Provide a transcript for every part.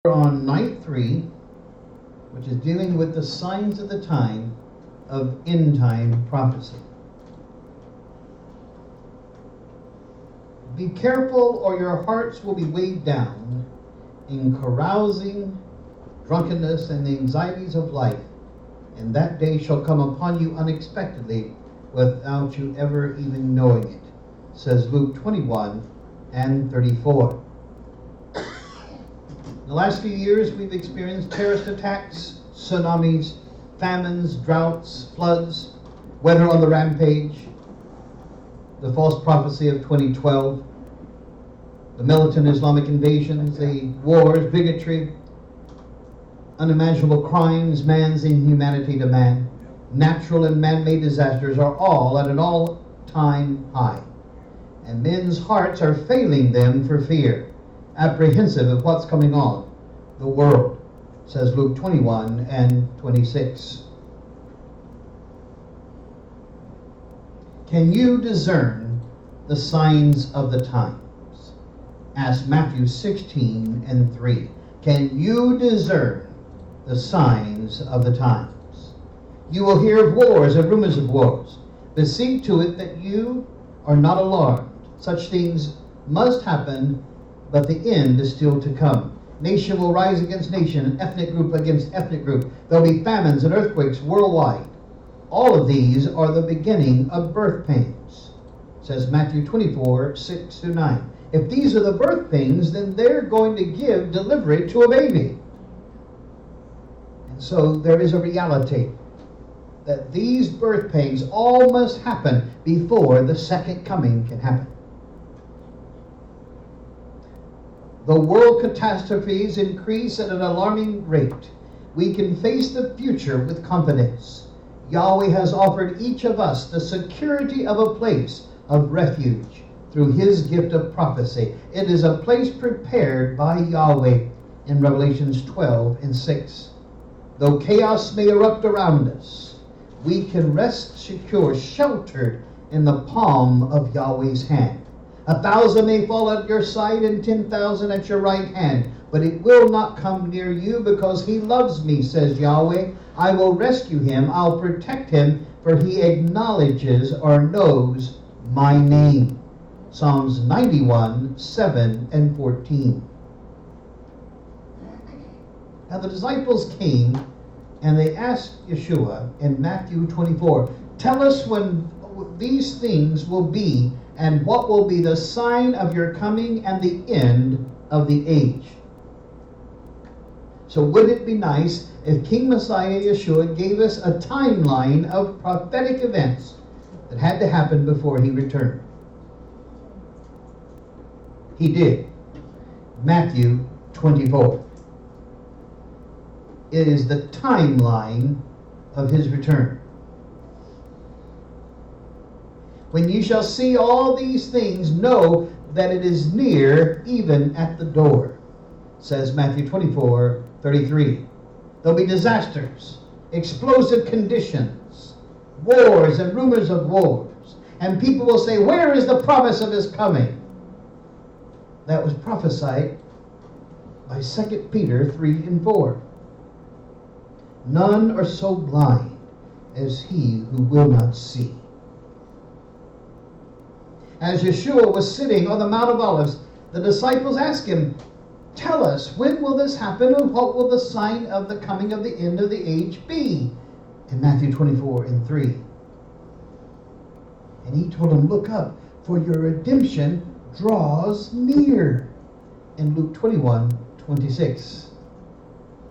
On night 3, which is dealing with the signs of the time of end-time prophecy. Be careful, or your hearts will be weighed down in carousing, drunkenness, and the anxieties of life, and that day shall come upon you unexpectedly without you ever even knowing it, says Luke 21 and 34. In the last few years, we've experienced terrorist attacks, tsunamis, famines, droughts, floods, weather on the rampage, the false prophecy of 2012, the militant Islamic invasions, the wars, bigotry, unimaginable crimes, man's inhumanity to man, natural and man-made disasters are all at an all-time high. And men's hearts are failing them for fear, apprehensive of what's coming on the world, says Luke 21 and 26. Can you discern the signs of the times? Ask Matthew 16 and 3. Can you discern the signs of the times? You will hear of wars and rumors of wars, but see to it that you are not alarmed. Such things must happen, but the end is still to come. Nation will rise against nation, and ethnic group against ethnic group. There will be famines and earthquakes worldwide. All of these are the beginning of birth pains, says Matthew 24, 6 to 9. If these are the birth pains, then they're going to give delivery to a baby. And so there is a reality that these birth pains all must happen before the second coming can happen. The world catastrophes increase at an alarming rate. We can face the future with confidence. Yahweh has offered each of us the security of a place of refuge through his gift of prophecy. It is a place prepared by Yahweh in Revelations 12 and 6. Though chaos may erupt around us, we can rest secure, sheltered in the palm of Yahweh's hand. 1,000 may fall at your side and 10,000 at your right hand, but it will not come near you, because he loves me, says Yahweh. I will rescue him. I'll protect him, for he acknowledges or knows my name. Psalms 91, 7 and 14. Now the disciples came and they asked Yeshua in Matthew 24, tell us when these things will be, and what will be the sign of your coming and the end of the age. So wouldn't it be nice if King Messiah Yeshua gave us a timeline of prophetic events that had to happen before he returned? He did. Matthew 24. It is the timeline of his return. When you shall see all these things, know that it is near, even at the door, says Matthew 24, 33. There'll be disasters, explosive conditions, wars and rumors of wars. And people will say, where is the promise of his coming? That was prophesied by 2 Peter 3 and 4. None are so blind as he who will not see. As Yeshua was sitting on the Mount of Olives, the disciples asked him, tell us, when will this happen, and what will the sign of the coming of the end of the age be? In Matthew 24 and 3. And he told them, look up, for your redemption draws near. In Luke 21, 26.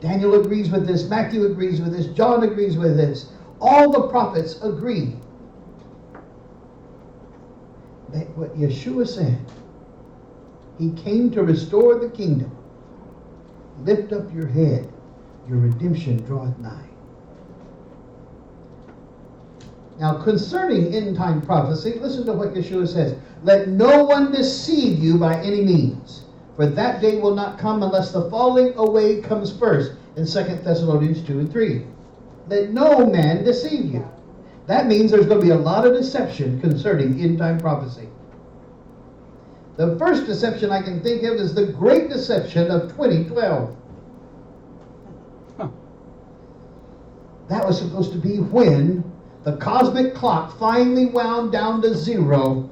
Daniel agrees with this, Matthew agrees with this, John agrees with this. All the prophets agree that what Yeshua said, he came to restore the kingdom. Lift up your head, your redemption draweth nigh. Now concerning end time prophecy, listen to what Yeshua says. Let no one deceive you by any means, for that day will not come unless the falling away comes first, in 2 Thessalonians 2 and 3. Let no man deceive you. That means there's going to be a lot of deception concerning end time prophecy. The first deception I can think of is the great deception of 2012. That was supposed to be when the cosmic clock finally wound down to zero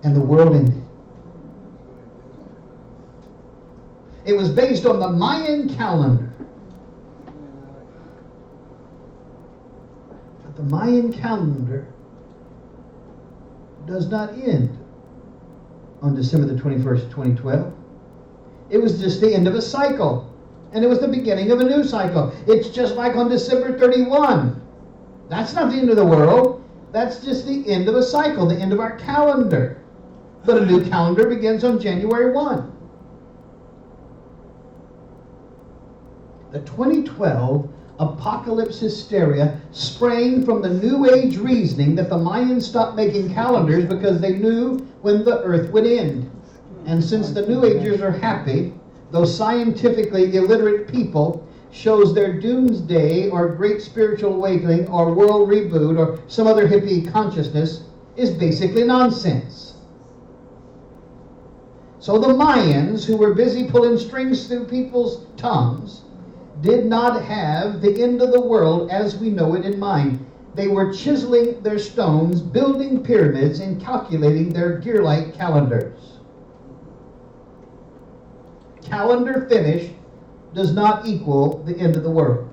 and the world ended. It was based on the Mayan calendar. But the Mayan calendar does not end on December the 21st, 2012. It was just the end of a cycle. And it was the beginning of a new cycle. It's just like on December 31. That's not the end of the world. That's just the end of a cycle, the end of our calendar. But a new calendar begins on January 1. The 2012 apocalypse hysteria sprang from the New Age reasoning that the Mayans stopped making calendars because they knew when the earth would end. And since the New Agers are happy, those scientifically illiterate people shows their doomsday or great spiritual awakening or world reboot or some other hippie consciousness is basically nonsense. So the Mayans, who were busy pulling strings through people's tongues, did not have the end of the world as we know it in mind. They were chiseling their stones, building pyramids, and calculating their gear-like calendars. Calendar finish does not equal the end of the world.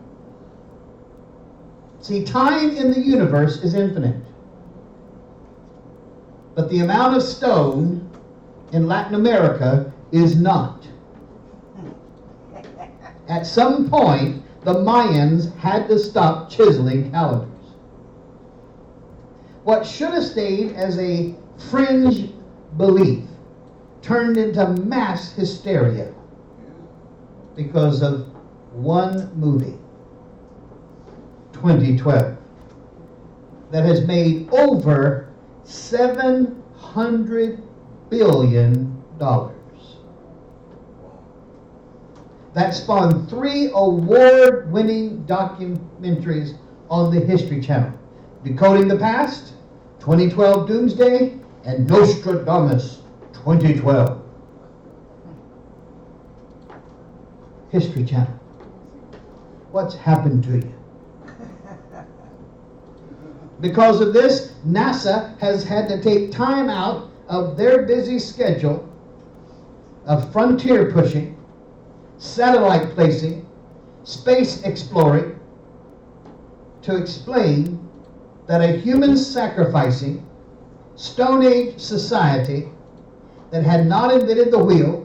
See, time in the universe is infinite. But the amount of stone in Latin America is not. At some point, the Mayans had to stop chiseling calendars. What should have stayed as a fringe belief turned into mass hysteria because of one movie, 2012, that has made over $700 billion. That spawned 3 award-winning documentaries on the History Channel: Decoding the Past, 2012 Doomsday, and Nostradamus 2012. History Channel. What's happened to you? Because of this, NASA has had to take time out of their busy schedule of frontier pushing, satellite placing, space exploring, to explain that a human sacrificing Stone Age society that had not invented the wheel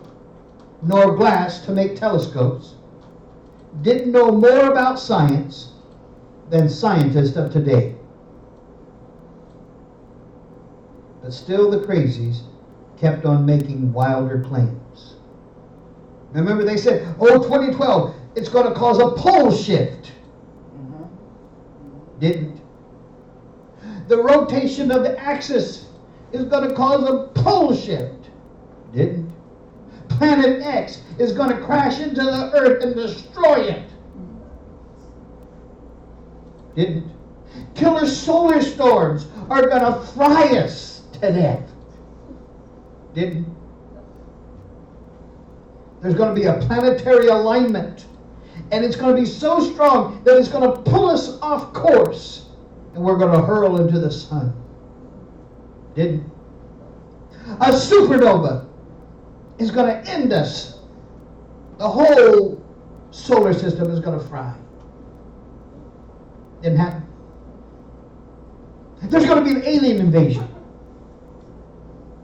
nor glass to make telescopes didn't know more about science than scientists of today. But still the crazies kept on making wilder claims. Remember, they said, 2012, it's going to cause a pole shift. Didn't. The rotation of the axis is going to cause a pole shift. Didn't. Planet X is going to crash into the earth and destroy it. Didn't. Killer solar storms are going to fry us to death. Didn't. There's going to be a planetary alignment, and it's going to be so strong that it's going to pull us off course, and we're going to hurl into the sun. Didn't. A supernova is going to end us. The whole solar system is going to fry. Didn't happen. There's going to be an alien invasion.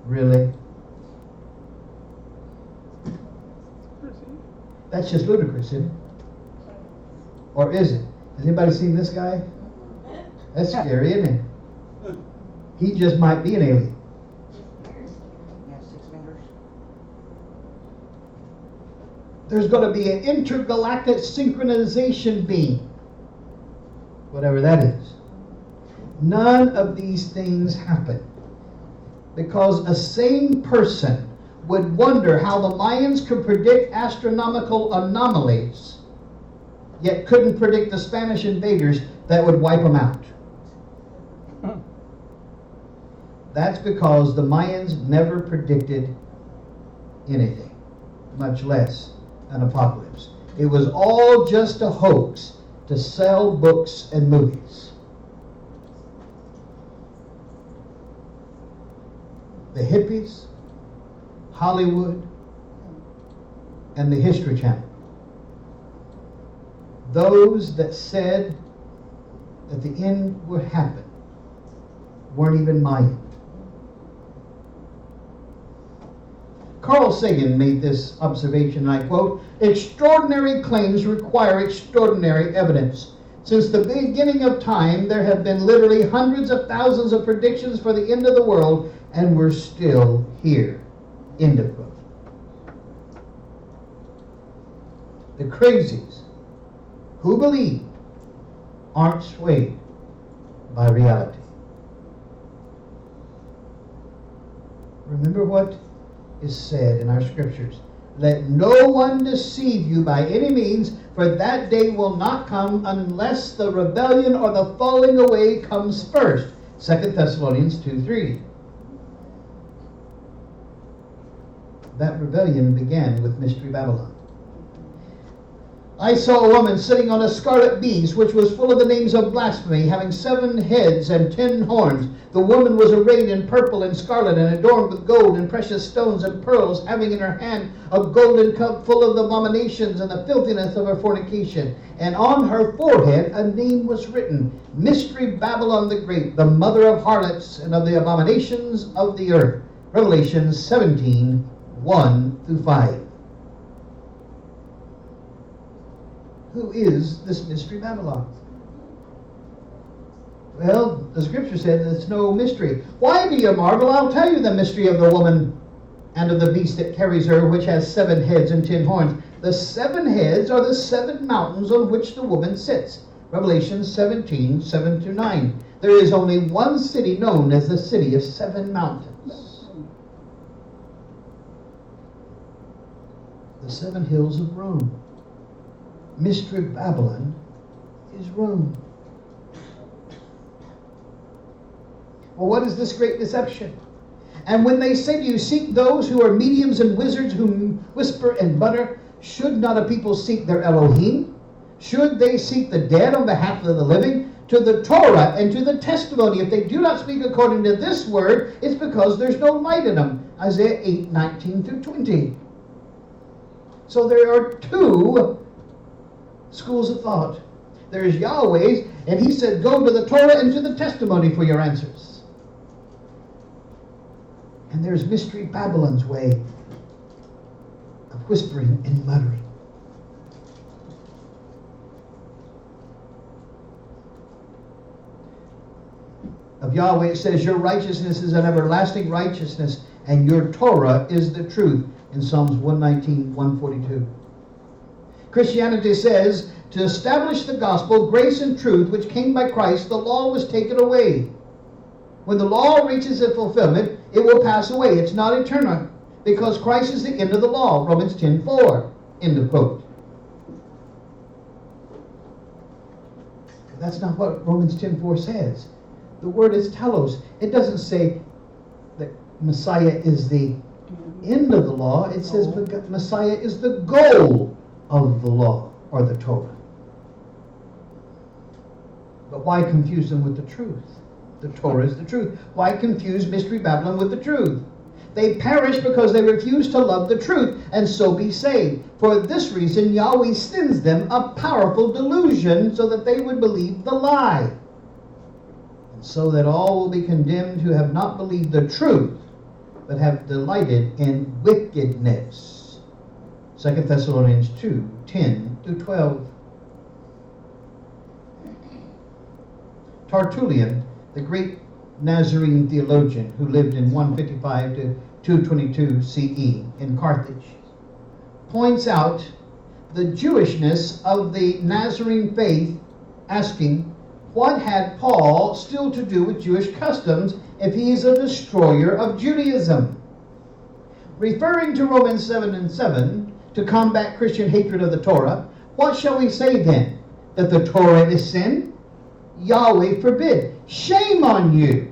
Really? That's just ludicrous, isn't it? Or is it? Has anybody seen this guy? That's scary, isn't it? He just might be an alien. Yeah, 6 fingers. There's going to be an intergalactic synchronization beam. Whatever that is. None of these things happen because a sane person would wonder how the Mayans could predict astronomical anomalies, yet couldn't predict the Spanish invaders that would wipe them out. That's because the Mayans never predicted anything, much less an apocalypse. It was all just a hoax to sell books and movies. The hippies, Hollywood, and the History Channel. Those that said that the end would happen weren't even my end. Carl Sagan made this observation, and I quote, "Extraordinary claims require extraordinary evidence. Since the beginning of time, there have been literally hundreds of thousands of predictions for the end of the world, and we're still here." End of quote. The crazies who believe aren't swayed by reality. Remember what is said in our scriptures. Let no one deceive you by any means, for that day will not come unless the rebellion or the falling away comes first. 2 Thessalonians 2:3. That rebellion began with Mystery Babylon. I saw a woman sitting on a scarlet beast, which was full of the names of blasphemy, having 7 heads and 10 horns. The woman was arrayed in purple and scarlet, and adorned with gold and precious stones and pearls, having in her hand a golden cup full of the abominations and the filthiness of her fornication. And on her forehead a name was written, Mystery Babylon the Great, the mother of harlots and of the abominations of the earth. Revelation 17:1-5. Who is this Mystery Babylon? Well, the scripture said that it's no mystery. Why do you marvel? I'll tell you the mystery of the woman and of the beast that carries her, which has 7 heads and 10 horns. The 7 heads are the 7 mountains on which the woman sits. Revelation 17:7-9. There is only one city known as the city of 7 mountains. The 7 hills of Rome. Mystery Babylon is Rome. Well, what is this great deception? And when they say to you, seek those who are mediums and wizards who whisper and mutter, should not a people seek their Elohim? Should they seek the dead on behalf of the living? To the Torah and to the testimony. If they do not speak according to this word, it's because there's no light in them. Isaiah 8:19-20. So there are 2 schools of thought. There's Yahweh's, and he said, go to the Torah and to the testimony for your answers. And there's Mystery Babylon's way of whispering and muttering. Of Yahweh it says, your righteousness is an everlasting righteousness, and your Torah is the truth, in Psalms 119:142. Christianity says, to establish the gospel, grace and truth, which came by Christ, the law was taken away. When the law reaches its fulfillment, it will pass away. It's not eternal, because Christ is the end of the law. Romans 10:4. End of quote. That's not what Romans 10:4 says. The word is telos. It doesn't say that Messiah is the end of the law. It says Messiah is the goal of the law or the Torah. But why confuse them with the truth? The Torah is the truth. Why confuse Mystery Babylon with the truth? They perish because they refuse to love the truth and so be saved. For this reason, Yahweh sends them a powerful delusion so that they would believe the lie. And so that all will be condemned who have not believed the truth, but have delighted in wickedness. 2 Thessalonians 2:10-12. Tertullian, the great Nazarene theologian who lived in 155 to 222 CE in Carthage, points out the Jewishness of the Nazarene faith, asking, what had Paul still to do with Jewish customs if he is a destroyer of Judaism? Referring to Romans 7:7, to combat Christian hatred of the Torah, what shall we say then? That the Torah is sin? Yahweh forbid. Shame on you!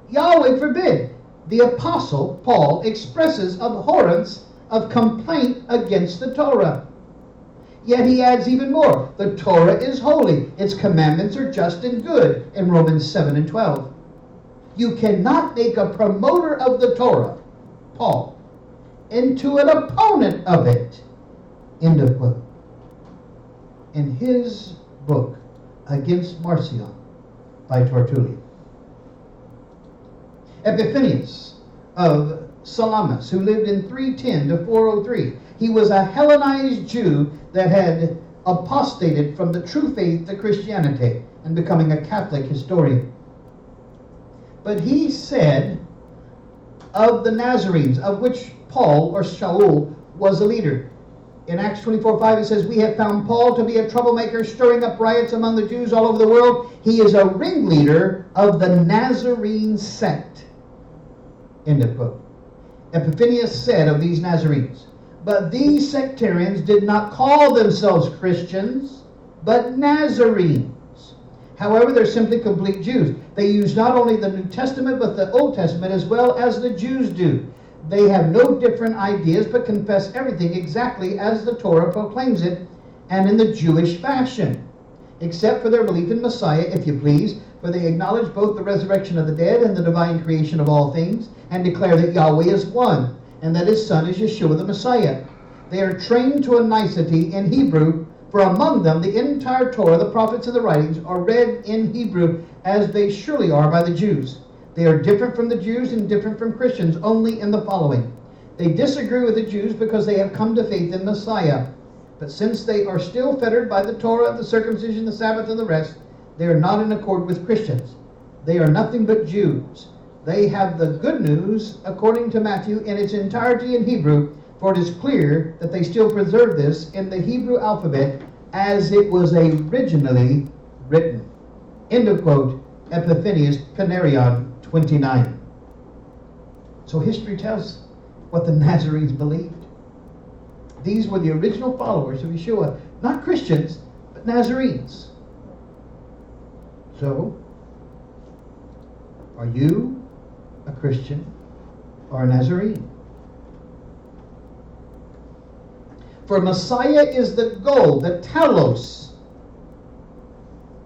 Yahweh forbid. The Apostle Paul expresses abhorrence of complaint against the Torah. Yet he adds even more. The Torah is holy. Its commandments are just and good in Romans 7 and 12. You cannot make a promoter of the Torah, Paul, into an opponent of it. End of quote. In his book, Against Marcion, by Tertullian. Epiphanius of Salamis, who lived in 310 to 403. He was a Hellenized Jew that had apostated from the true faith to Christianity and becoming a Catholic historian. But he said of the Nazarenes, of which Paul or Shaul was a leader. In Acts 24:5 it says, we have found Paul to be a troublemaker, stirring up riots among the Jews all over the world. He is a ringleader of the Nazarene sect. End of quote. Epiphanius said of these Nazarenes, but these sectarians did not call themselves Christians, but Nazarenes. However, they're simply complete Jews. They use not only the New Testament, but the Old Testament as well as the Jews do. They have no different ideas, but confess everything exactly as the Torah proclaims it, and in the Jewish fashion, except for their belief in Messiah, if you please, for they acknowledge both the resurrection of the dead and the divine creation of all things, and declare that Yahweh is one, and that his Son is Yeshua the Messiah. They are trained to a nicety in Hebrew, for among them the entire Torah, the prophets, and the writings are read in Hebrew, as they surely are by the Jews. They are different from the Jews and different from Christians only in the following. They disagree with the Jews because they have come to faith in Messiah. But since they are still fettered by the Torah, the circumcision, the Sabbath, and the rest, they are not in accord with Christians. They are nothing but Jews. They have the good news, according to Matthew, in its entirety in Hebrew, for it is clear that they still preserve this in the Hebrew alphabet as it was originally written. End of quote. Epiphanius, Canarion 29. So history tells what the Nazarenes believed. These were the original followers of Yeshua, not Christians, but Nazarenes. So, are you a Christian or a Nazarene? For Messiah is the goal, the telos,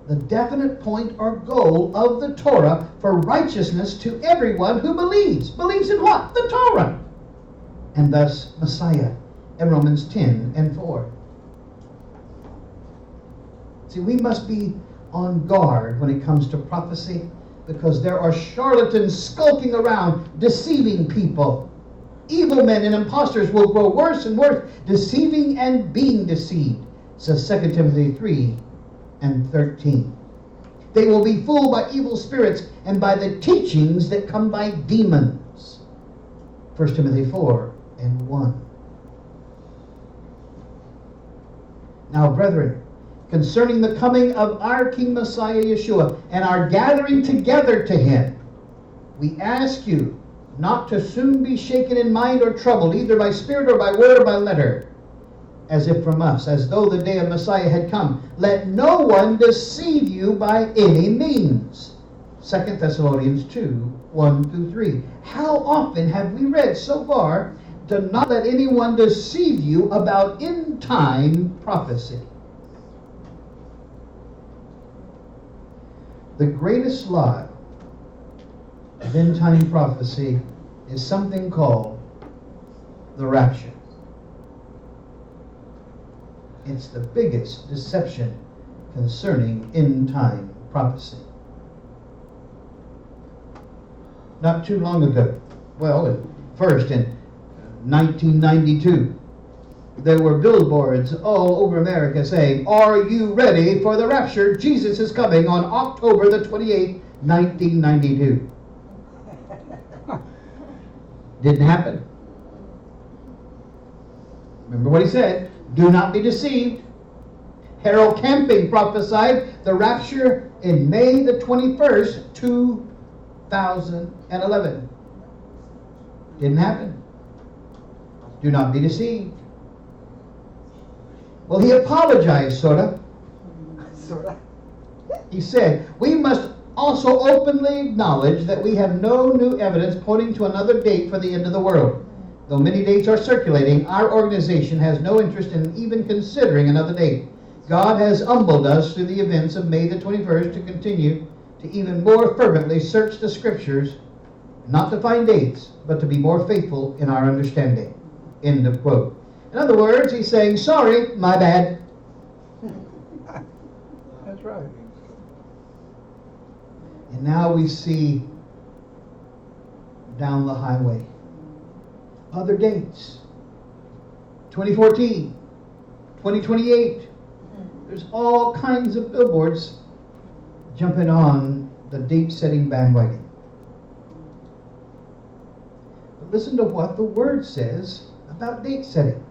the definite point or goal of the Torah for righteousness to everyone who believes. Believes in what? The Torah. And thus Messiah in Romans 10 and 4. See, we must be on guard when it comes to prophecy, because there are charlatans skulking around deceiving people. Evil men and impostors will grow worse and worse, deceiving and being deceived, says 2 Timothy 3 and 13. They will be fooled by evil spirits and by the teachings that come by demons. 1 Timothy 4 and 1. Now, brethren, concerning the coming of our King Messiah Yeshua and our gathering together to him, we ask you not to soon be shaken in mind or troubled, either by spirit or by word or by letter, as if from us, as though the day of Messiah had come. Let no one deceive you by any means. 2 Thessalonians 2, 1 through 3. How often have we read so far, do not let anyone deceive you about end-time prophecy. The greatest lie of end-time prophecy is something called the rapture. It's the biggest deception concerning end-time prophecy. Not too long ago, first in 1992, there were billboards all over America saying, "Are you ready for the rapture? Jesus is coming on October the 28th, 1992. Didn't happen. Remember what he said, do not be deceived. Harold Camping prophesied the rapture in May the 21st, 2011. Didn't happen. Do not be deceived. Well, he apologized, sort of. He said, we must also openly acknowledge that we have no new evidence pointing to another date for the end of the world. Though many dates are circulating, our organization has no interest in even considering another date. God has humbled us through the events of May the 21st to continue to even more fervently search the Scriptures, not to find dates, but to be more faithful in our understanding. End of quote. In other words, he's saying, sorry, my bad. That's right. And now we see down the highway other dates. 2014, 2028. There's all kinds of billboards jumping on the date-setting bandwagon. But listen to what the Word says about date setting.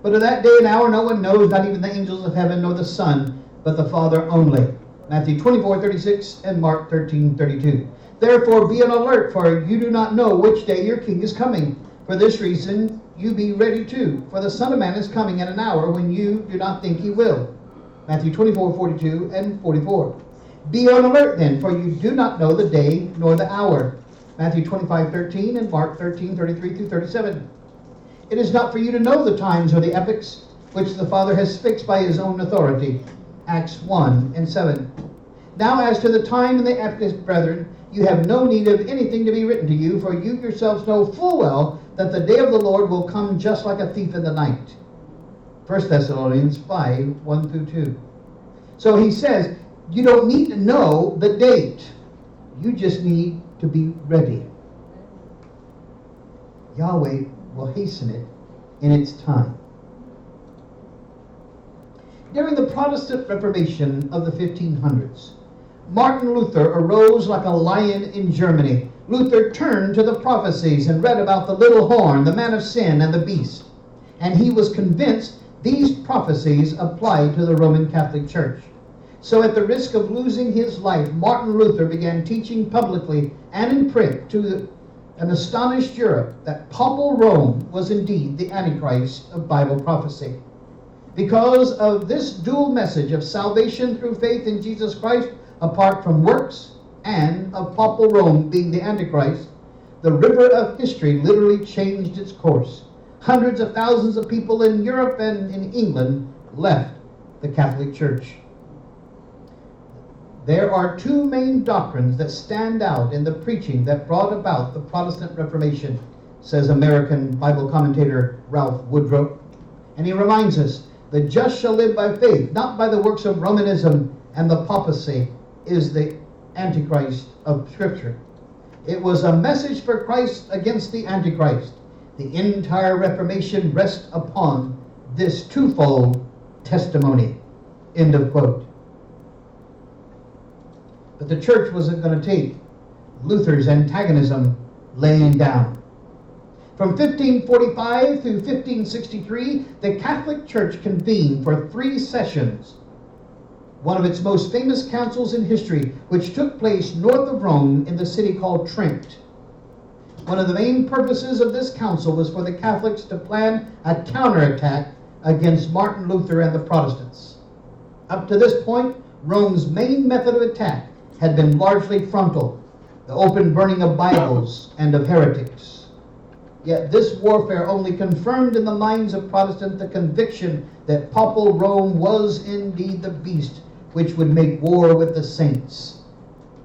But of that day and hour no one knows, not even the angels of heaven, nor the Son, but the Father only. Matthew 24:36 and Mark 13:32. Therefore be on alert, for you do not know which day your King is coming. For this reason you be ready too, for the Son of Man is coming at an hour when you do not think he will. Matthew 24:42 and 44. Be on alert then, for you do not know the day nor the hour. Matthew 25:13 and Mark 13:33 through 37. It is not for you to know the times or the epochs which the Father has fixed by his own authority. Acts 1 and 7. Now as to the time and the epochs, brethren, you have no need of anything to be written to you, for you yourselves know full well that the day of the Lord will come just like a thief in the night. 1 Thessalonians 5, 1 through 2. So he says, you don't need to know the date. You just need to be ready. Yahweh will hasten it in its time. During the Protestant Reformation of the 1500s, Martin Luther arose like a lion in Germany. Luther turned to the prophecies and read about the little horn, the man of sin, and the beast. And he was convinced these prophecies applied to the Roman Catholic Church. So at the risk of losing his life, Martin Luther began teaching publicly and in print to an astonished Europe that Papal Rome was indeed the Antichrist of Bible prophecy. Because of this dual message of salvation through faith in Jesus Christ apart from works, and of Papal Rome being the Antichrist, the river of history literally changed its course. Hundreds of thousands of people in Europe and in England left the Catholic Church. There are two main doctrines that stand out in the preaching that brought about the Protestant Reformation, says American Bible commentator Ralph Woodrow. And he reminds us, the just shall live by faith, not by the works of Romanism, and the papacy is the Antichrist of Scripture. It was a message for Christ against the Antichrist. The entire Reformation rests upon this twofold testimony. End of quote. But the church wasn't going to take Luther's antagonism laying down. From 1545 through 1563, the Catholic Church convened for 3 sessions, one of its most famous councils in history, which took place north of Rome in the city called Trent. One of the main purposes of this council was for the Catholics to plan a counterattack against Martin Luther and the Protestants. Up to this point, Rome's main method of attack had been largely frontal, the open burning of Bibles and of heretics. Yet this warfare only confirmed in the minds of Protestants the conviction that Papal Rome was indeed the beast which would make war with the saints.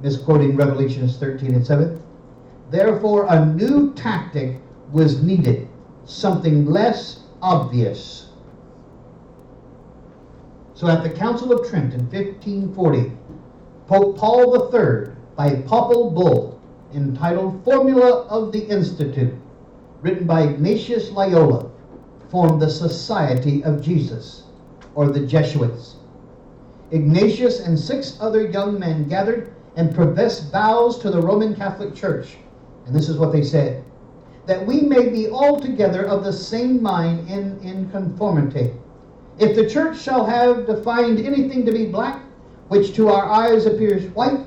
Misquoting Revelations 13 and 7. Therefore, a new tactic was needed, something less obvious. So at the Council of Trent in 1540, Pope Paul III, by papal bull entitled Formula of the Institute, written by Ignatius Loyola, formed the Society of Jesus, or the Jesuits. Ignatius and 6 other young men gathered and professed vows to the Roman Catholic Church. And this is what they said: that we may be altogether of the same mind in conformity. If the church shall have defined anything to be black, which to our eyes appears white,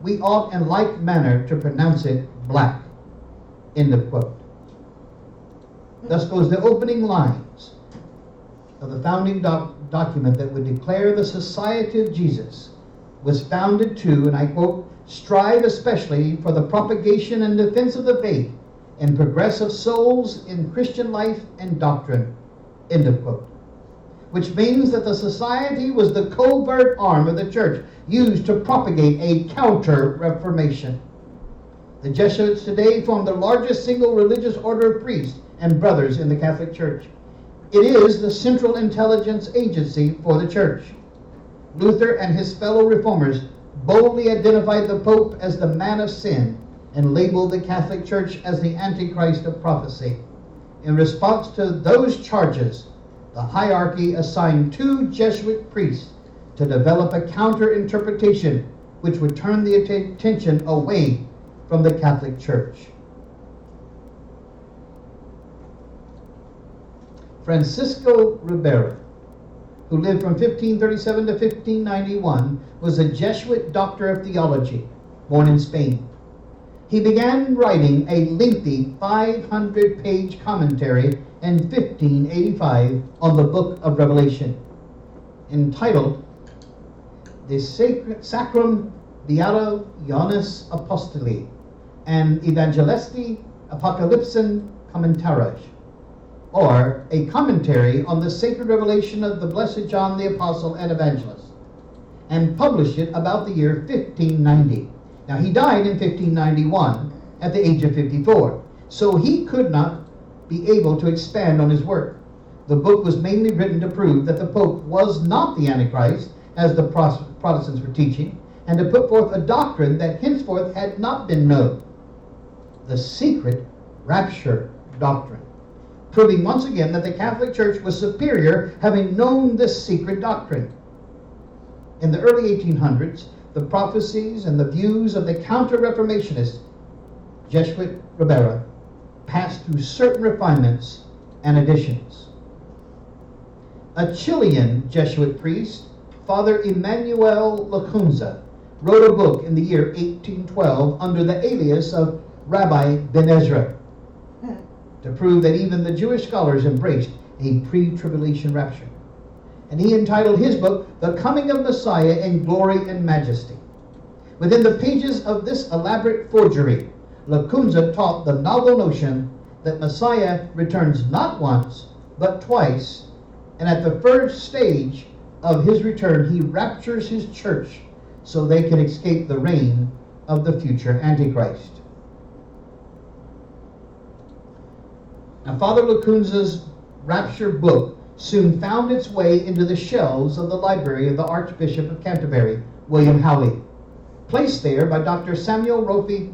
we ought in like manner to pronounce it black. End of quote. Thus goes the opening lines of the founding document that would declare the Society of Jesus was founded to, and I quote, strive especially for the propagation and defense of the faith and progressive souls in Christian life and doctrine. End of quote. Which means that the society was the covert arm of the church used to propagate a counter-reformation. The Jesuits today form the largest single religious order of priests and brothers in the Catholic Church. It is the central intelligence agency for the church. Luther and his fellow reformers boldly identified the Pope as the man of sin and labeled the Catholic Church as the Antichrist of prophecy. In response to those charges, the hierarchy assigned 2 Jesuit priests to develop a counter-interpretation which would turn the attention away from the Catholic Church. Francisco Ribera, who lived from 1537 to 1591, was a Jesuit doctor of theology, born in Spain. He began writing a lengthy 500-page commentary in 1585 on the book of Revelation, entitled De Sacrum Beato Ioannis Apostoli and Evangelisti Apocalypsin Commentarij, or a commentary on the sacred revelation of the Blessed John the Apostle and Evangelist, and published it about the year 1590. Now, he died in 1591 at the age of 54, so he could not be able to expand on his work. The book was mainly written to prove that the Pope was not the Antichrist, as the Protestants were teaching, and to put forth a doctrine that henceforth had not been known, the secret rapture doctrine, proving once again that the Catholic Church was superior, having known this secret doctrine. In the early 1800s, the prophecies and the views of the counter-reformationist Jesuit Ribera passed through certain refinements and additions. A Chilean Jesuit priest, Father Emmanuel Lacunza, wrote a book in the year 1812 under the alias of Rabbi Ben Ezra to prove that even the Jewish scholars embraced a pre-tribulation rapture. And he entitled his book, The Coming of Messiah in Glory and Majesty. Within the pages of this elaborate forgery, Lacunza taught the novel notion that Messiah returns not once, but twice, and at the first stage of his return, he raptures his church so they can escape the reign of the future Antichrist. Now, Father Lacunza's rapture book soon found its way into the shelves of the library of the Archbishop of Canterbury, William Howley, placed there by Dr. Samuel Roffey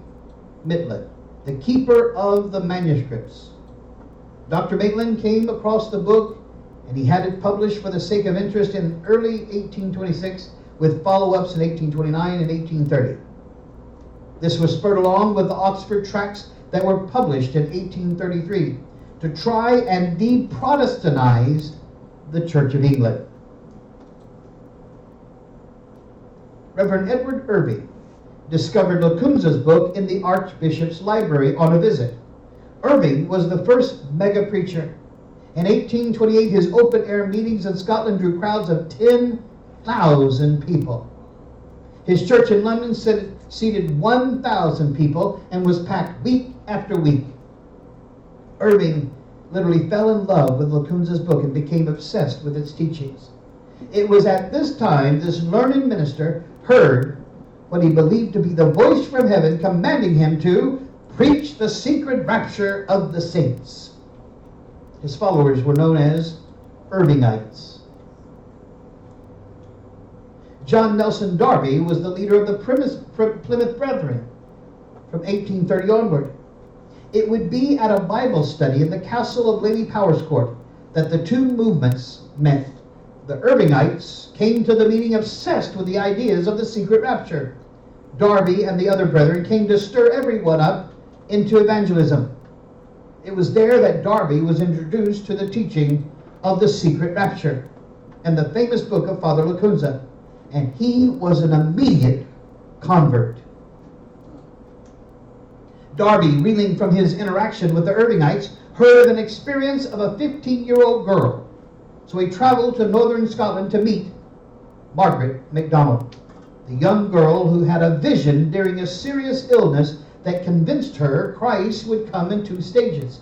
Maitland, the keeper of the manuscripts. Dr. Maitland came across the book, and he had it published for the sake of interest in early 1826, with follow-ups in 1829 and 1830. This was spurred along with the Oxford Tracts that were published in 1833 to try and de-Protestantize the Church of England. Reverend Edward Irving discovered Lacunza's book in the Archbishop's library on a visit. Irving was the first mega preacher. In 1828, his open-air meetings in Scotland drew crowds of 10,000 people. His church in London seated 1,000 people and was packed week after week. Irving literally fell in love with Lacunza's book and became obsessed with its teachings. It was at this time this learned minister heard what he believed to be the voice from heaven commanding him to preach the secret rapture of the saints. His followers were known as Irvingites. John Nelson Darby was the leader of the Plymouth Brethren from 1830 onward. It would be at a Bible study in the castle of Lady Powerscourt that the two movements met. The Irvingites came to the meeting obsessed with the ideas of the secret rapture. Darby and the other brethren came to stir everyone up into evangelism. It was there that Darby was introduced to the teaching of the secret rapture and the famous book of Father Lacunza, and he was an immediate convert. Darby, reeling from his interaction with the Irvingites, heard of an experience of a 15-year-old girl. So he traveled to northern Scotland to meet Margaret MacDonald, the young girl who had a vision during a serious illness that convinced her Christ would come in 2 stages.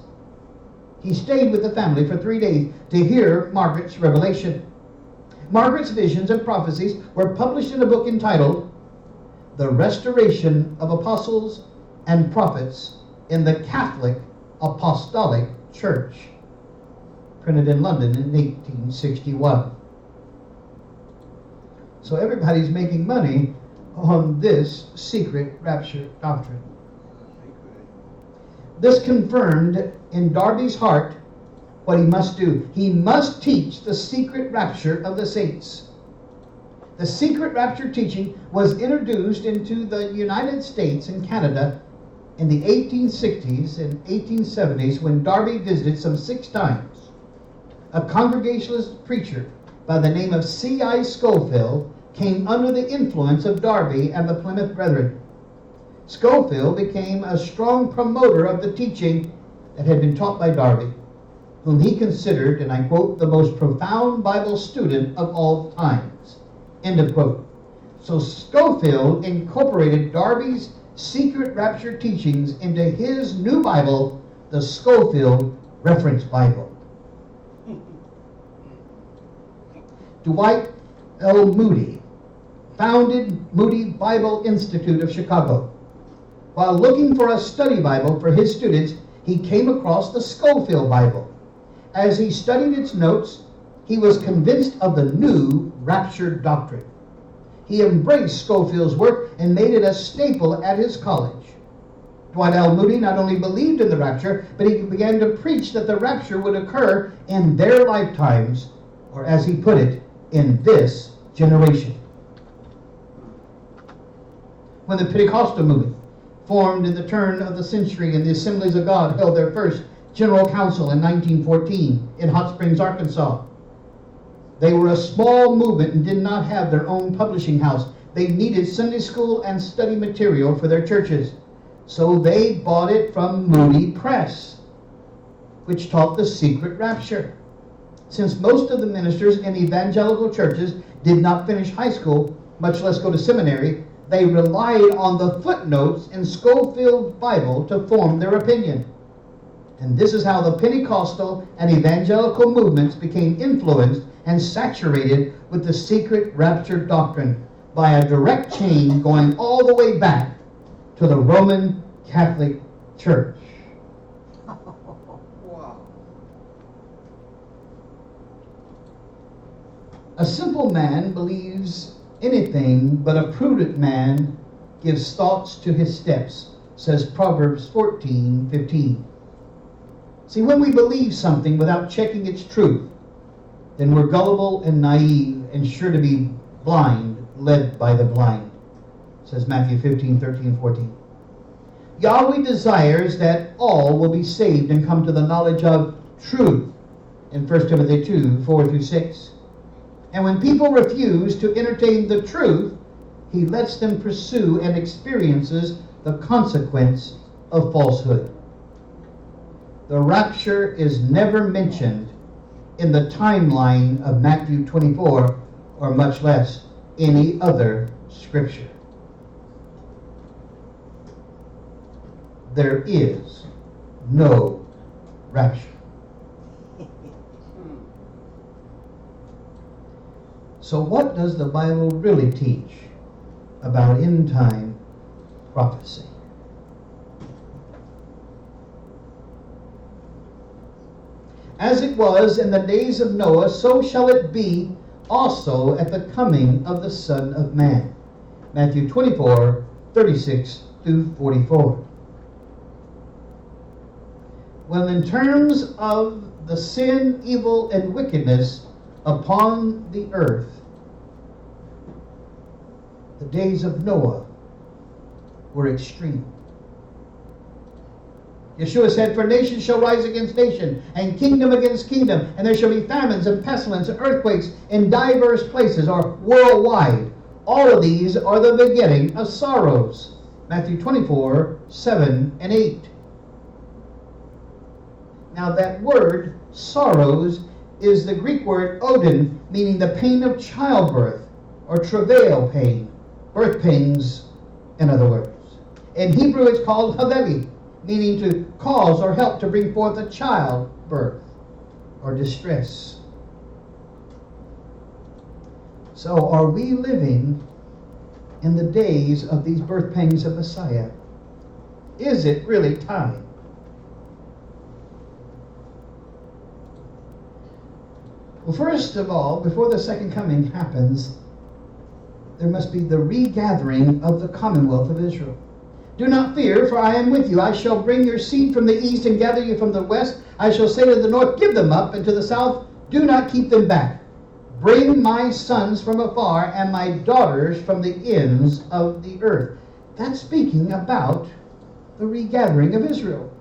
He stayed with the family for 3 days to hear Margaret's revelation. Margaret's visions and prophecies were published in a book entitled The Restoration of Apostles and Prophets in the Catholic Apostolic Church, printed in London in 1861. So everybody's making money on this secret rapture doctrine. This confirmed in Darby's heart what he must do. He must teach the secret rapture of the saints. The secret rapture teaching was introduced into the United States and Canada in the 1860s and 1870s when Darby visited some 6 times. A Congregationalist preacher by the name of C.I. Schofield came under the influence of Darby and the Plymouth Brethren. Schofield became a strong promoter of the teaching that had been taught by Darby, whom he considered, and I quote, the most profound Bible student of all times. End of quote. So Schofield incorporated Darby's secret rapture teachings into his new Bible, the Schofield Reference Bible. Dwight L. Moody founded Moody Bible Institute of Chicago. While looking for a study Bible for his students, he came across the Schofield Bible. As he studied its notes, he was convinced of the new rapture doctrine. He embraced Schofield's work and made it a staple at his college. Dwight L. Moody not only believed in the rapture, but he began to preach that the rapture would occur in their lifetimes, or as he put it, in this generation. When the Pentecostal movement formed in the turn of the century and the Assemblies of God held their first General Council in 1914 in Hot Springs, Arkansas, they were a small movement and did not have their own publishing house. They needed Sunday school and study material for their churches. So they bought it from Moody Press, which taught the secret rapture. Since most of the ministers in evangelical churches did not finish high school, much less go to seminary, they relied on the footnotes in Schofield's Bible to form their opinion. And this is how the Pentecostal and evangelical movements became influenced and saturated with the secret rapture doctrine by a direct chain going all the way back to the Roman Catholic Church. Wow. A simple man believes anything, but a prudent man gives thoughts to his steps, says Proverbs 14:15. See, when we believe something without checking its truth, then we're gullible and naive and sure to be blind, led by the blind, says Matthew 15:13-14. Yahweh desires that all will be saved and come to the knowledge of truth in 1 Timothy 2:4-6. And when people refuse to entertain the truth, he lets them pursue and experiences the consequence of falsehood. The rapture is never mentioned in the timeline of Matthew 24, or much less any other scripture. There is no rapture. So what does the Bible really teach about end-time prophecy? As it was in the days of Noah, so shall it be also at the coming of the Son of Man. Matthew 24:36-44. Well, in terms of the sin, evil, and wickedness upon the earth, the days of Noah were extreme. Yeshua said, "For nation shall rise against nation, and kingdom against kingdom, and there shall be famines and pestilence and earthquakes in diverse places," or worldwide. All of these are the beginning of sorrows. Matthew 24:7-8. Now that word, sorrows, is the Greek word odin, meaning the pain of childbirth or travail pain, birth pains, in other words. In Hebrew it's called Haveli, meaning to cause or help to bring forth a childbirth or distress. So are we living in the days of these birth pangs of Messiah? Is it really time? Well, first of all, before the second coming happens, there must be the regathering of the commonwealth of Israel. Do not fear, for I am with you. I shall bring your seed from the east and gather you from the west. I shall say to the north, give them up, and to the south, do not keep them back. Bring my sons from afar and my daughters from the ends of the earth. That's speaking about the regathering of Israel.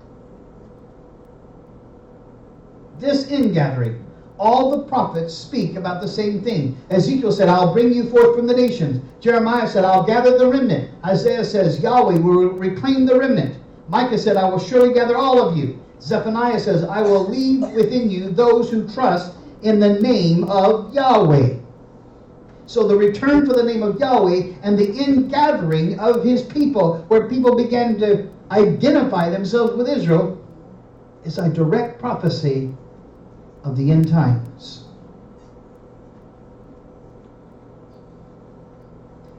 This ingathering, all the prophets speak about the same thing. Ezekiel said, I'll bring you forth from the nations. Jeremiah said, I'll gather the remnant. Isaiah says, Yahweh will reclaim the remnant. Micah said, I will surely gather all of you. Zephaniah says, I will leave within you those who trust in the name of Yahweh. So the return for the name of Yahweh and the ingathering of his people, where people began to identify themselves with Israel, is a direct prophecy of the end times.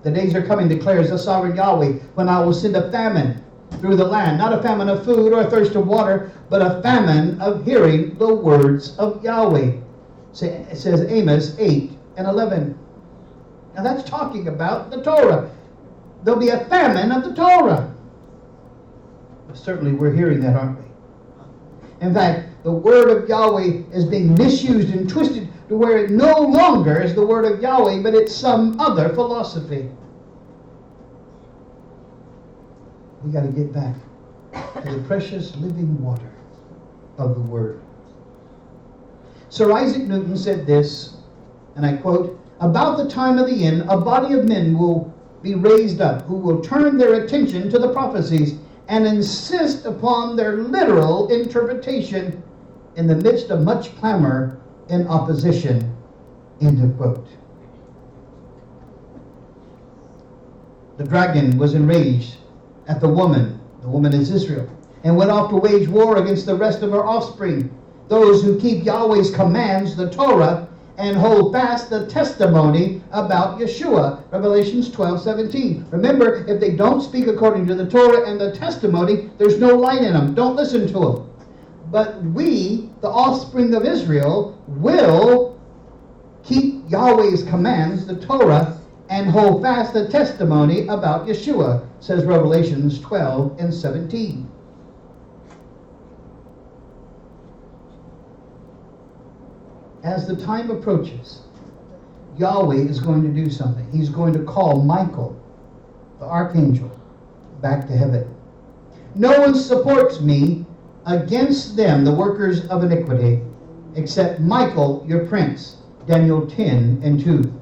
The days are coming, declares the sovereign Yahweh, when I will send a famine through the land, not a famine of food or a thirst of water, but a famine of hearing the words of Yahweh. It says Amos 8 and 11. Now that's talking about the Torah. There'll be a famine of the Torah. Certainly we're hearing that, aren't we? In fact, the word of Yahweh is being misused and twisted to where it no longer is the word of Yahweh, but it's some other philosophy. We got to get back to the precious living water of the word. Sir Isaac Newton said this, and I quote, about the time of the end, a body of men will be raised up who will turn their attention to the prophecies and insist upon their literal interpretation in the midst of much clamor and opposition. End of quote. The dragon was enraged at the woman is Israel, and went off to wage war against the rest of her offspring, those who keep Yahweh's commands, the Torah, and hold fast the testimony about Yeshua. Revelations 12:17. Remember, if they don't speak according to the Torah and the testimony, there's no light in them. Don't listen to them. But we, the offspring of Israel, will keep Yahweh's commands, the Torah, and hold fast the testimony about Yeshua, says Revelations 12 and 17. As the time approaches, Yahweh is going to do something. He's going to call Michael, the archangel, back to heaven. No one supports me against them, the workers of iniquity, except Michael, your prince. Daniel 10 and 2.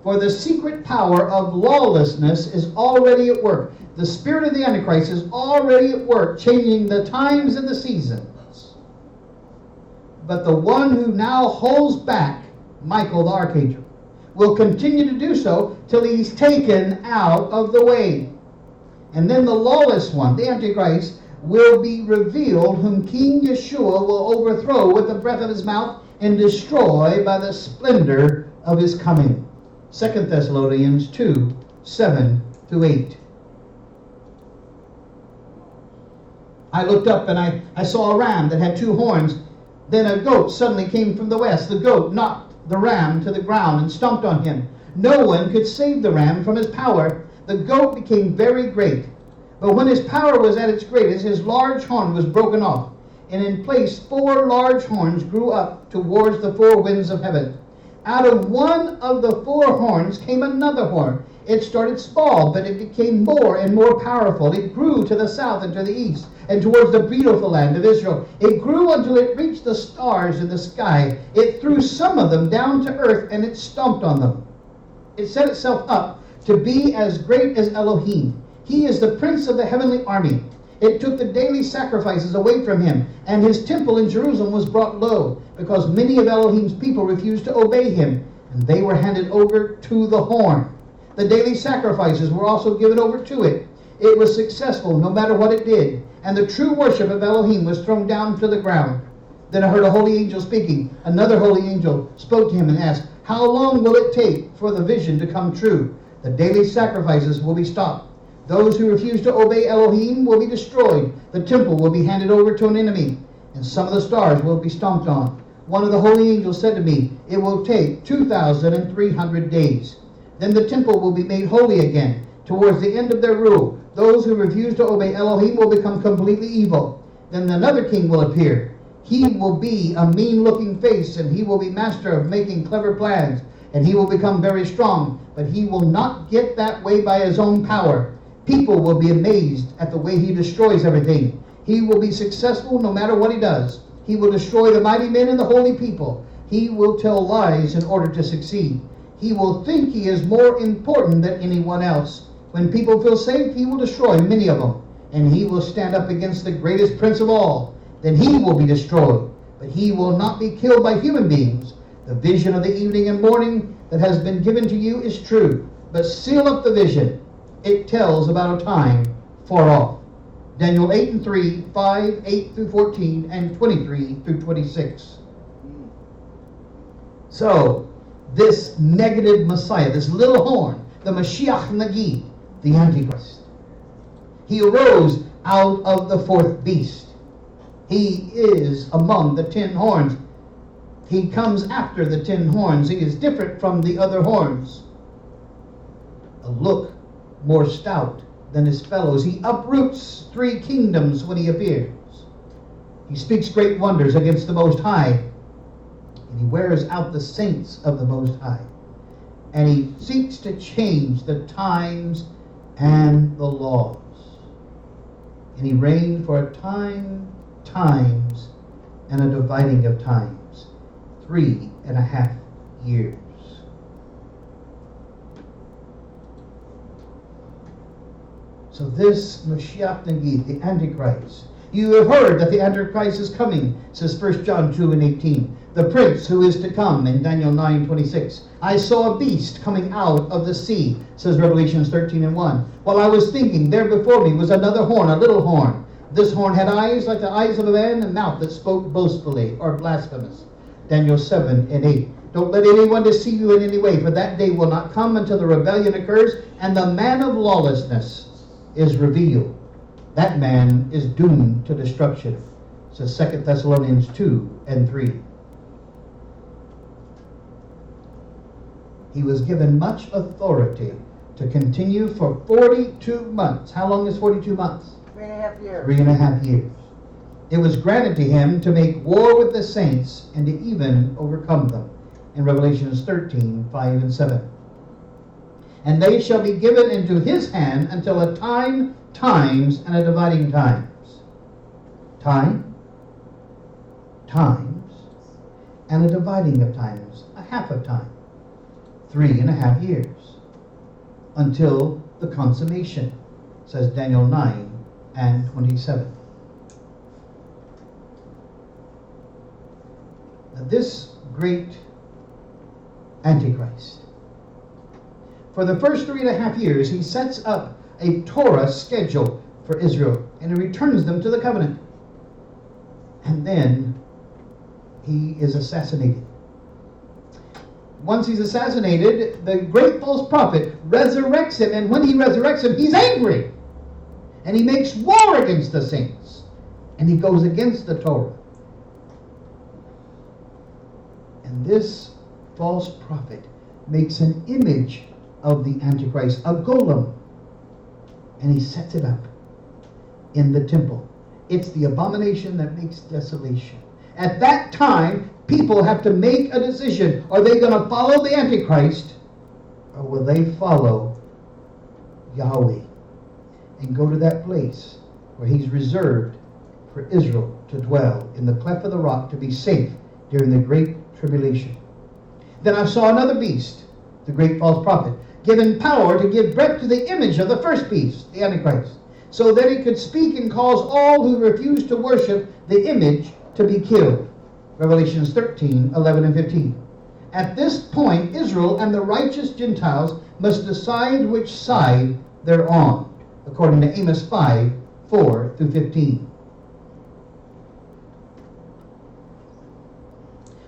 For the secret power of lawlessness is already at work. The spirit of the Antichrist is already at work, changing the times and the seasons. But the one who now holds back, Michael the archangel, will continue to do so till he's taken out of the way. And then the lawless one, the Antichrist, will be revealed, whom King Yeshua will overthrow with the breath of his mouth and destroy by the splendor of his coming. 2 Thessalonians 2, 7 through 8. I looked up and I saw a ram that had two horns. Then a goat suddenly came from the west. The goat knocked the ram to the ground and stomped on him. No one could save the ram from his power. The goat became very great. But when his power was at its greatest, his large horn was broken off. And in place 4 large horns grew up towards the 4 winds of heaven. Out of one of the 4 horns came another horn. It started small, but it became more and more powerful. It grew to the south and to the east, and towards the beautiful land of Israel. It grew until it reached the stars in the sky. It threw some of them down to earth, and it stomped on them. It set itself up to be as great as Elohim. He is the prince of the heavenly army. It took the daily sacrifices away from him, and his temple in Jerusalem was brought low, because many of Elohim's people refused to obey him, and they were handed over to the horn. The daily sacrifices were also given over to it. It was successful no matter what it did. And the true worship of Elohim was thrown down to the ground. Then I heard a holy angel speaking. Another holy angel spoke to him and asked, how long will it take for the vision to come true? The daily sacrifices will be stopped. Those who refuse to obey Elohim will be destroyed. The temple will be handed over to an enemy, and some of the stars will be stomped on. One of the holy angels said to me, it will take 2,300 days. Then the temple will be made holy again. Towards the end of their rule, those who refuse to obey Elohim will become completely evil. Then another king will appear. He will be a mean-looking face, and he will be master of making clever plans, and he will become very strong, but he will not get that way by his own power. People will be amazed at the way he destroys everything. He will be successful no matter what he does. He will destroy the mighty men and the holy people. He will tell lies in order to succeed. He will think he is more important than anyone else. When people feel safe, he will destroy many of them, and he will stand up against the greatest prince of all. Then he will be destroyed, but he will not be killed by human beings. The vision of the evening and morning that has been given to you is true, but seal up the vision. It tells about a time far off. Daniel 8 and 3, 5, 8 through 14, and 23 through 26. So, this negative Messiah, this little horn, the Mashiach Nagid, the Antichrist, he arose out of the fourth beast. He is among the 10 horns. He comes after the 10 horns. He is different from the other horns. A look more stout than his fellows. He uproots 3 kingdoms when he appears. He speaks great wonders against the Most High. And he wears out the saints of the Most High. And he seeks to change the times and the laws. And he reigned for a time, times, and a dividing of times. 3.5 years. So this Mashiach Nagid, the Antichrist, you have heard that the Antichrist is coming, says 1 John 2 and 18. The prince who is to come in Daniel 9:26. I saw a beast coming out of the sea, says Revelations 13 and 1. While I was thinking, there before me was another horn, a little horn. This horn had eyes like the eyes of a man, and a mouth that spoke boastfully or blasphemous. Daniel 7 and 8. Don't let anyone deceive you in any way, for that day will not come until the rebellion occurs and the man of lawlessness is revealed. That man is doomed to destruction, says 2 Thessalonians 2 and 3. He was given much authority to continue for 42 months. How long is 42 months? 3.5 years. 3.5 years. It was granted to him to make war with the saints and to even overcome them. In Revelations 13, 5 and 7. And they shall be given into his hand until a time, times, and a dividing times. Time, times, and a dividing of times. A half of time. 3.5 years. Until the consummation, says Daniel 9 and 27. Now this great Antichrist, for the first 3.5 years, he sets up a Torah schedule for Israel, and he returns them to the covenant. And then he is assassinated. Once he's assassinated, the great false prophet resurrects him, and when he resurrects him, he's angry. And he makes war against the saints. And he goes against the Torah. And this false prophet makes an image of the Antichrist, a golem, and he sets it up in the temple. It's the abomination that makes desolation. At that time, people have to make a decision. Are they going to follow the Antichrist, or will they follow Yahweh and go to that place where he's reserved for Israel to dwell in the cleft of the rock to be safe during the great tribulation? Then I saw another beast, the great false prophet, given power to give breath to the image of the first beast, the Antichrist, so that it could speak and cause all who refuse to worship the image to be killed. Revelations 13, 11 and 15. At this point, Israel and the righteous Gentiles must decide which side they're on. according to Amos 5, 4 through 15.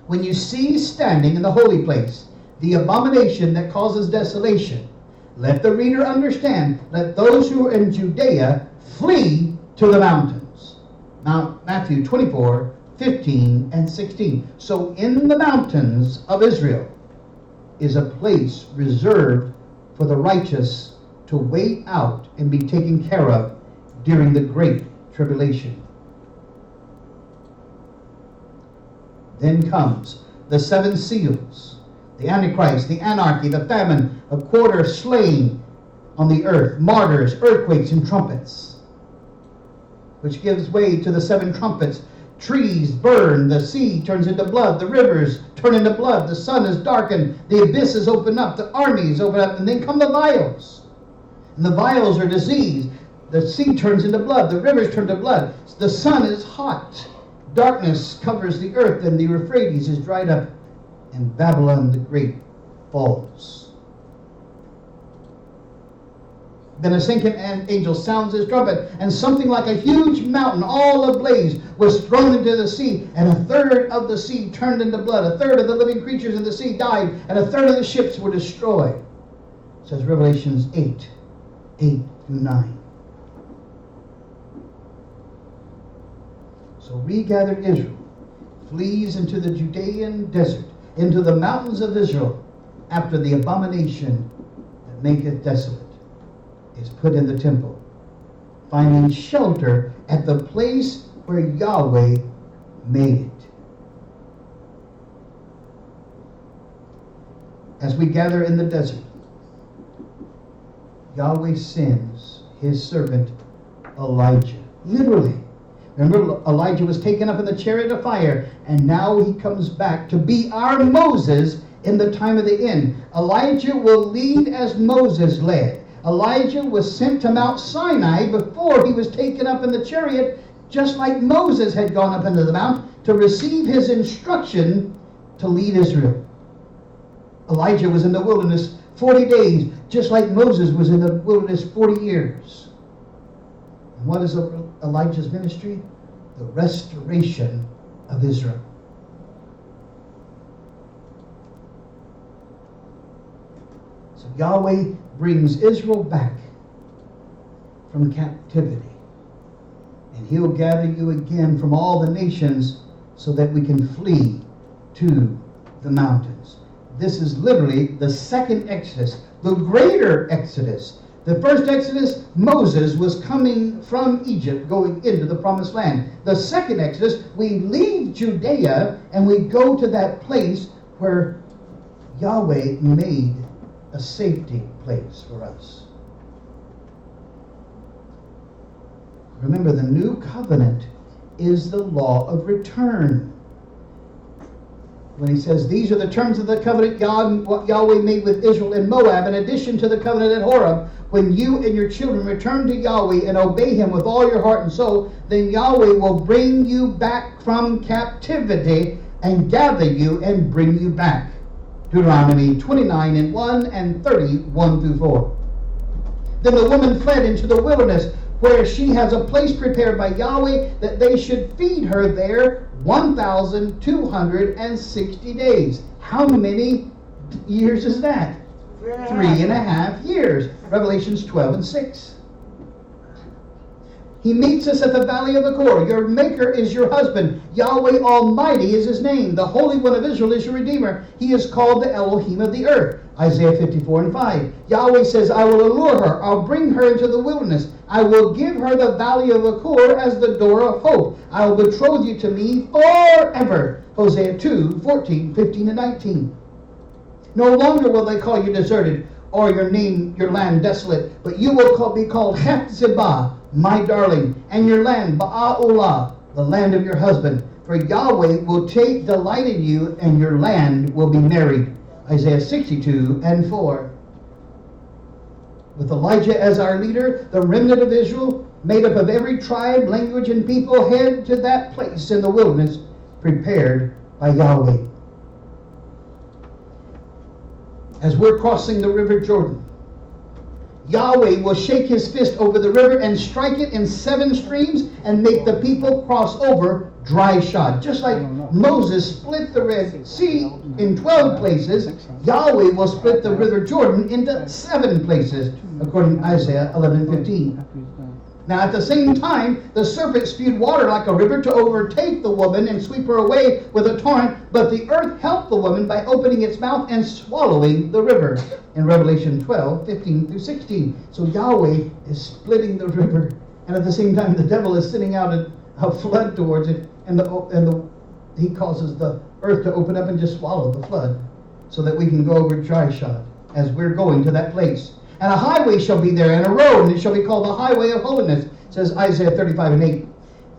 When you see standing in the holy place the abomination that causes desolation, let the reader understand, let those who are in Judea flee to the mountains. Now, Matthew 24, 15 and 16. So in the mountains of Israel is a place reserved for the righteous to wait out and be taken care of during the great tribulation. Then comes the 7 seals, the Antichrist, the anarchy, the famine, a quarter slain on the earth, martyrs, earthquakes, and trumpets, which gives way to the 7 trumpets. Trees burn, the sea turns into blood, the rivers turn into blood, the sun is darkened, the abysses open up, the armies open up, and then come the vials. And the vials are disease. The sea turns into blood, the rivers turn to blood, the sun is hot. Darkness covers the earth, and the Euphrates is dried up, and Babylon the Great falls. Then a second angel sounds his trumpet, and something like a huge mountain, all ablaze, was thrown into the sea, and a third of the sea turned into blood. A third of the living creatures in the sea died, and a third of the ships were destroyed. It says Revelations 8, 8 through 9. So regathered Israel flees into the Judean desert, into the mountains of Israel, after the abomination that maketh desolate is put in the temple, finding shelter at the place where Yahweh made it. As we gather in the desert, Yahweh sends his servant Elijah. Literally. Remember, Elijah was taken up in the chariot of fire, and now he comes back to be our Moses in the time of the end. Elijah will lead as Moses led. Elijah was sent to Mount Sinai before he was taken up in the chariot, just like Moses had gone up into the mount to receive his instruction to lead Israel. Elijah was in the wilderness 40 days, just like Moses was in the wilderness 40 years. And what is Elijah's ministry? The restoration of Israel. So Yahweh brings Israel back from captivity. And he'll gather you again from all the nations so that we can flee to the mountains. This is literally the second Exodus, the greater Exodus. The first Exodus, Moses was coming from Egypt, going into the promised land. The second Exodus, we leave Judea and we go to that place where Yahweh made a safety place for us. Remember, the new covenant is the law of return. When he says, these are the terms of the covenant Yahweh made with Israel in Moab, in addition to the covenant at Horeb, when you and your children return to Yahweh and obey him with all your heart and soul, then Yahweh will bring you back from captivity and gather you and bring you back. Deuteronomy 29 and 1 and 30, 1 through 4. Then the woman fled into the wilderness, where she has a place prepared by Yahweh that they should feed her there 1,260 days. How many years is that? 3.5 years. Revelations 12 and 6. He meets us at the valley of Achor. Your maker is your husband. Yahweh Almighty is his name. The Holy One of Israel is your Redeemer. He is called the Elohim of the earth. Isaiah 54 and 5. Yahweh says, I will allure her. I'll bring her into the wilderness. I will give her the valley of Achor as the door of hope. I will betroth you to me forever. Hosea 2, 14, 15, and 19. No longer will they call you deserted, or your land desolate, but you will be called Hephzibah, my darling, and your land Ba'alah, the land of your husband. For Yahweh will take delight in you, and your land will be married. Isaiah 62 and 4. With Elijah as our leader, the remnant of Israel, made up of every tribe, language, and people, head to that place in the wilderness prepared by Yahweh. As we're crossing the river Jordan, Yahweh will shake his fist over the river and strike it in 7 streams and make the people cross over dry shod. Just like Moses split the Red Sea in 12 places, Yahweh will split the river Jordan into 7 places, according to Isaiah 11:15. Now at the same time, the serpent spewed water like a river to overtake the woman and sweep her away with a torrent, but the earth helped the woman by opening its mouth and swallowing the river, in Revelation 12:15-16. So Yahweh is splitting the river, and at the same time the devil is sending out a flood towards it, and he causes the earth to open up and just swallow the flood, so that we can go over dry shod as we're going to that place. And a highway shall be there, and a road, and it shall be called the highway of holiness, says Isaiah 35:8.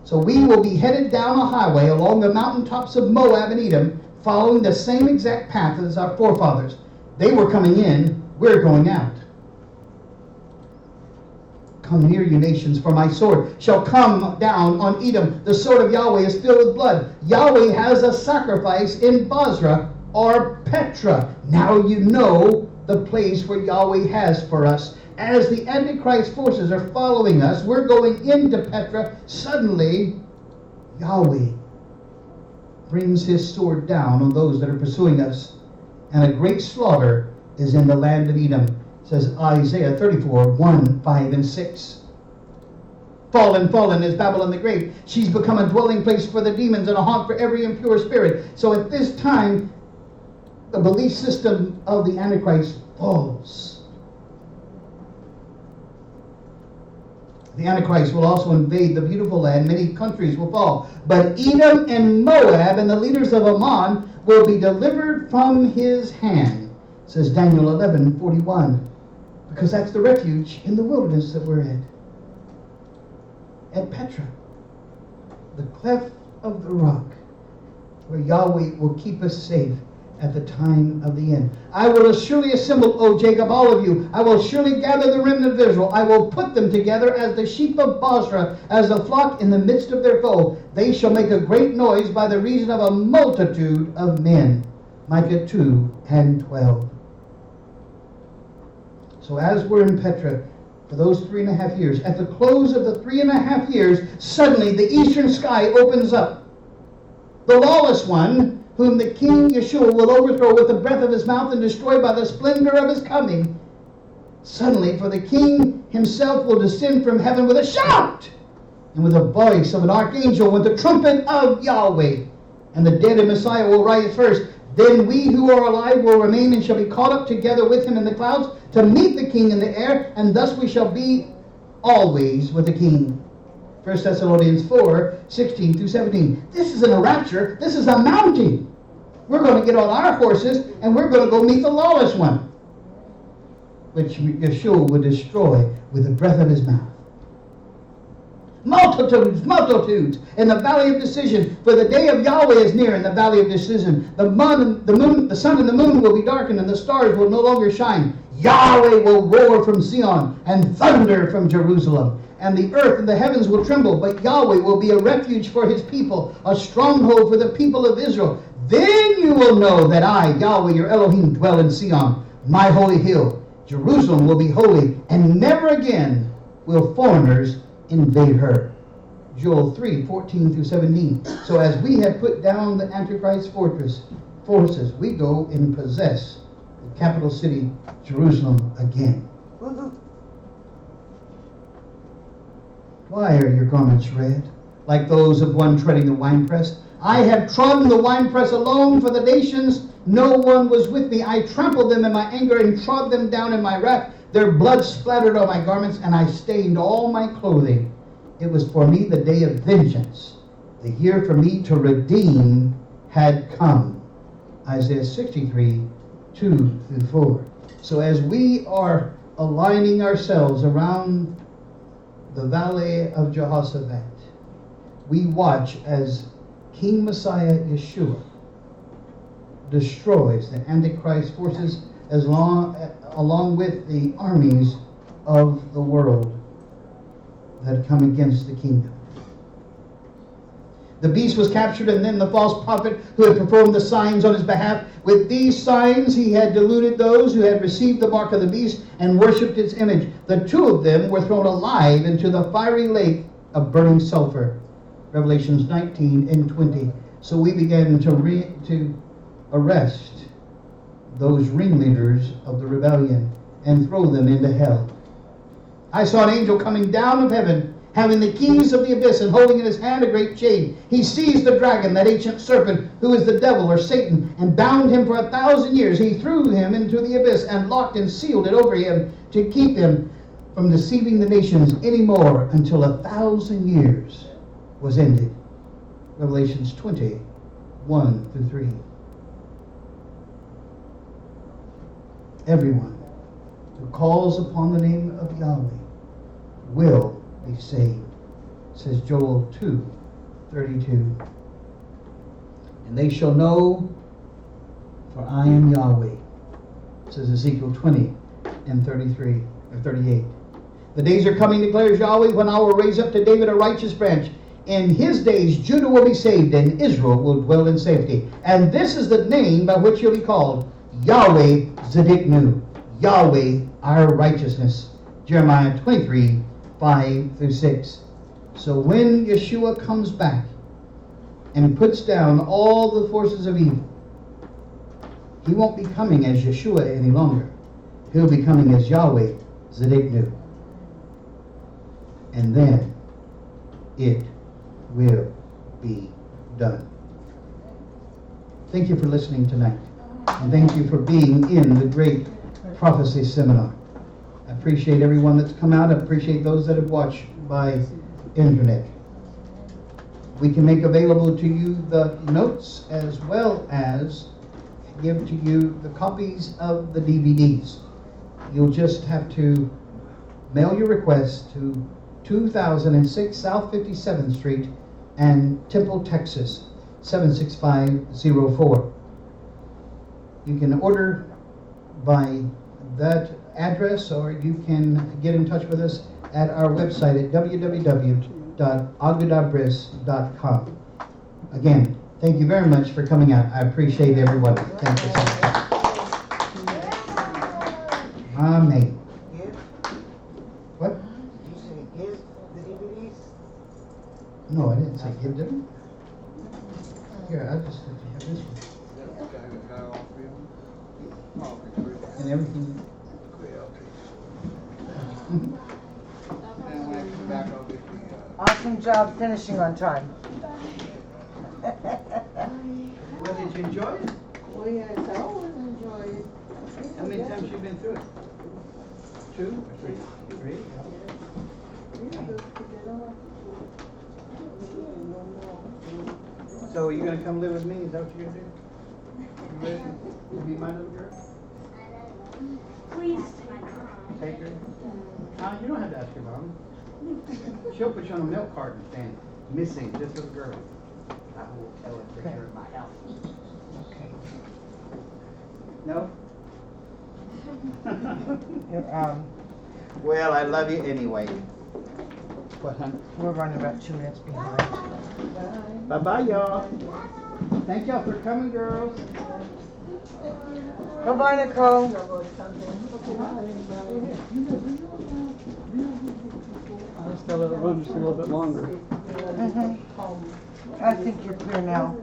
So we will be headed down a highway along the mountaintops of Moab and Edom, following the same exact path as our forefathers. They were coming in, we're going out. Come near, you nations, for my sword shall come down on Edom. The sword of Yahweh is filled with blood. Yahweh has a sacrifice in Bozrah or Petra. Now you know the place where Yahweh has for us. As the Antichrist forces are following us, we're going into Petra. Suddenly, Yahweh brings his sword down on those that are pursuing us, and a great slaughter is in the land of Edom, says Isaiah 34:1, 5, and 6. Fallen, fallen is Babylon the Great. She's become a dwelling place for the demons and a haunt for every impure spirit. So at this time, the belief system of the Antichrist falls. The Antichrist will also invade the beautiful land. Many countries will fall. But Edom and Moab and the leaders of Ammon will be delivered from his hand, says Daniel 11:41. Because that's the refuge in the wilderness that we're in. At Petra, the cleft of the rock, where Yahweh will keep us safe at the time of the end. I will surely assemble, O Jacob, all of you. I will surely gather the remnant of Israel. I will put them together as the sheep of Bozrah, as the flock in the midst of their foe. They shall make a great noise by the reason of a multitude of men. Micah 2:12. So as we're in Petra for those 3.5 years, at the close of the 3.5 years, suddenly the eastern sky opens up. The lawless one, whom the king Yeshua will overthrow with the breath of his mouth and destroy by the splendor of his coming. Suddenly, for the king himself will descend from heaven with a shout, and with the voice of an archangel, with the trumpet of Yahweh. And the dead in Messiah will rise first. Then we who are alive will remain and shall be caught up together with him in the clouds to meet the king in the air, and thus we shall be always with the king. 1 Thessalonians 4:16-17. This isn't a rapture, this is a mounting. We're going to get on our horses and we're going to go meet the lawless one, which Yeshua would destroy with the breath of his mouth. Multitudes, multitudes in the valley of decision, for the day of Yahweh is near in the valley of decision. The sun and the moon will be darkened, and the stars will no longer shine. Yahweh will roar from Zion and thunder from Jerusalem. And the earth and the heavens will tremble, but Yahweh will be a refuge for his people, a stronghold for the people of Israel. Then you will know that I, Yahweh, your Elohim, dwell in Zion, my holy hill. Jerusalem will be holy, and never again will foreigners invade her. Joel 3:14-17. So as we have put down the Antichrist forces, we go and possess the capital city, Jerusalem, again. Why are your garments red, like those of one treading the winepress? I have trodden the winepress alone for the nations. No one was with me. I trampled them in my anger and trod them down in my wrath. Their blood splattered on my garments, and I stained all my clothing. It was for me the day of vengeance. The year for me to redeem had come. Isaiah 63:2-4. So as we are aligning ourselves around the valley of Jehoshaphat, we watch as King Messiah Yeshua destroys the Antichrist forces along with the armies of the world that come against the kingdom. The beast was captured, and then the false prophet who had performed the signs on his behalf. With these signs he had deluded those who had received the mark of the beast and worshipped its image. The two of them were thrown alive into the fiery lake of burning sulfur. Revelations 19 and 20. So we began to arrest those ringleaders of the rebellion and throw them into hell. I saw an angel coming down of heaven, having the keys of the abyss and holding in his hand a great chain. He seized the dragon, that ancient serpent, who is the devil or Satan, and bound him for 1,000 years. He threw him into the abyss and locked and sealed it over him to keep him from deceiving the nations any more until 1,000 years was ended. Revelations 20, 1 through 3. Everyone who calls upon the name of Yahweh will be saved, says Joel 2:32. And they shall know, for I am Yahweh, says Ezekiel 20 and 33 or 38. The days are coming, declares Yahweh, when I will raise up to David a righteous branch. In his days Judah will be saved, and Israel will dwell in safety. And this is the name by which he'll be called, Yahweh Zidkenu, Yahweh our righteousness. Jeremiah 23, 5 through 6. So when Yeshua comes back and puts down all the forces of evil, he won't be coming as Yeshua any longer. He'll be coming as Yahweh Zidkenu. And then it will be done. Thank you for listening tonight. And thank you for being in the great prophecy seminar. I appreciate everyone that's come out. I appreciate those that have watched by internet. We can make available to you the notes as well as give to you the copies of the DVDs. You'll just have to mail your request to 2006 South 57th Street and Temple, Texas 76504. You can order by that address, or you can get in touch with us at our website at www.agudabris.com. Again, thank you very much for coming out. I appreciate everybody. Thank you so much. Amen. Give? What? Did you say give the DVDs? No, I didn't say give them. Here, I just have this one. And everything. Awesome job finishing on time. Well, did you enjoy it? Oh, yes, I always enjoy it. How many times have you been through it? 2 or 3? 3? So are you going to come live with me? Is that what you're going to do? You ready to be my little girl? Please. Take her? You don't have to ask your mom. She'll put you on a milk carton stand. Missing this little girl. I will tell her for sure in my house. Okay. No? You're, Well, I love you anyway. What, hon? we're running about 2 minutes behind. Bye-bye, y'all. Thank y'all for coming, girls. Bye-bye, Nicole. I just gotta let it run just a little bit longer. I think you're clear now.